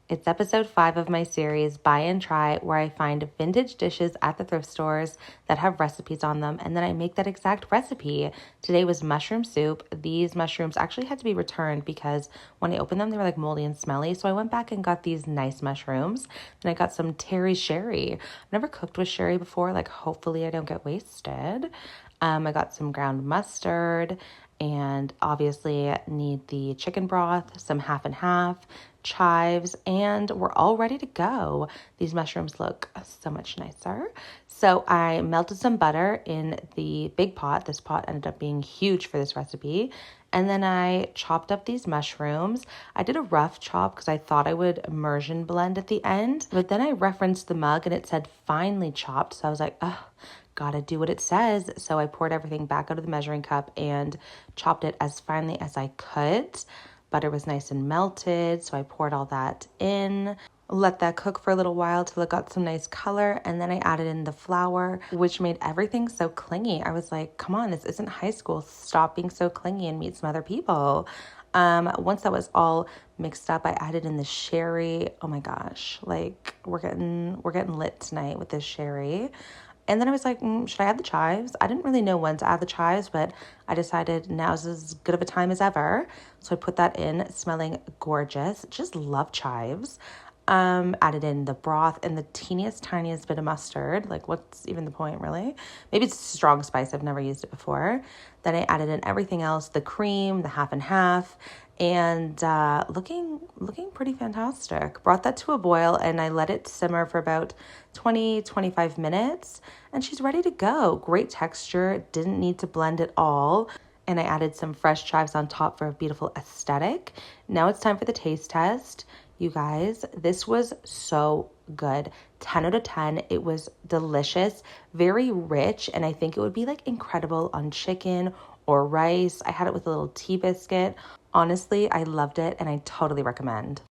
It's episode 5 of my series, Buy and Try, where I find vintage dishes at the thrift stores that have recipes on them, and then I make that exact recipe. Today was mushroom soup. These mushrooms actually had to be returned because when I opened them, they were like moldy and smelly. So I went back and got these nice mushrooms. Then I got some Terry sherry. I've never cooked with sherry before, like hopefully I don't get wasted. I got some ground mustard and obviously need the chicken broth, some half and half, chives, and we're all ready to go. These mushrooms look so much nicer. So I melted some butter in the big pot. This pot ended up being huge for this recipe. And then I chopped up these mushrooms. I did a rough chop because I thought I would immersion blend at the end, but then I referenced the mug and it said finely chopped. So I was like, oh, gotta do what it says. So I poured everything back out of the measuring cup and chopped it as finely as I could. Butter was nice and melted, so I poured all that in. Let that cook for a little while till it got some nice color, and then I added in the flour, which made everything so clingy. I was like, come on, this isn't high school. Stop being so clingy and meet some other people. Once that was all mixed up, I added in the sherry. Oh my gosh, like we're getting lit tonight with this sherry. And then I was like, should I add the chives? I didn't really know when to add the chives, but I decided now's as good of a time as ever. So I put that in, smelling gorgeous. Just love chives. Added in the broth and the teeniest, tiniest bit of mustard. Like, what's even the point, really? Maybe it's strong spice. I've never used it before. Then I added in everything else, the cream, the half and half, and looking pretty fantastic. Brought that to a boil and I let it simmer for about 20-25 minutes, and she's ready to go. Great texture, didn't need to blend at all. And I added some fresh chives on top for a beautiful aesthetic. Now it's time for the taste test. You guys, this was so good. 10 out of 10. It was delicious, very rich, and I think it would be like incredible on chicken or rice. I had it with a little tea biscuit. Honestly, I loved it and I totally recommend.